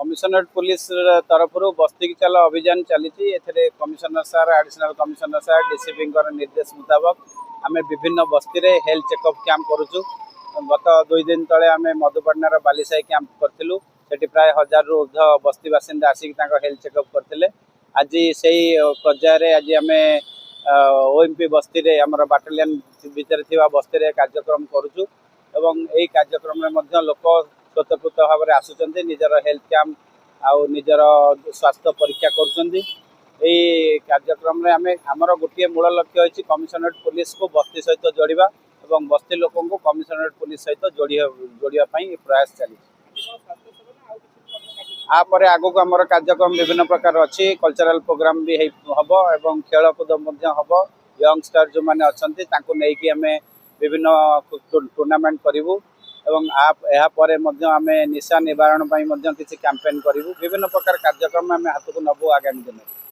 Commissionerate police तरफ बस्ती चल अभियान चली कमिशनर सार एडिशनल कमिशनर सार डीसीपी निर्देश मुताबक आम विभिन्न बस्ती रे हेल्थ चेकअप कैंप करुचु। गत 2 दिन तले आम मधुपाटनार बालीसाई कैंप करूँ से प्राय 1000 रु ऊर्ध बस्ती बासिंदा आसिक हेल्थ चेकअप करते। आज से पर्यायर आज आम ओएमपी बस्ती रे आमर बाटालियन भितर थिबा बस्ती रे कार्यक्रम करुचु एवं एई कार्यक्रम में लोक स्वतःपूत भाव में आसुँच निजर हेल्थ कैंप आउ निजर स्वास्थ्य परीक्षा कर कार्यक्रम रे आमे आमर गोटे मूल लक्ष्य होइछि कमिशनरेट पुलिस को बस्ती सहित जोड़िबा एवं बस्ती लोकों को कमिशनरेट पुलिस सहित जोड़िया प्रयास चली। आपर आगक आमर कार्यक्रम विभिन्न प्रकार अच्छी कल्चरल प्रोग्राम भी हम एवं खेलकूद हम यंगस्टर जो मैंने अच्छा नहीं आम विभिन्न टूर्नामेंट करूँ एवं आम निशा निवारण किसी कैंपेन करूँ विभिन्न प्रकार कार्यक्रम आम हाथ को नबू आगामी दिन।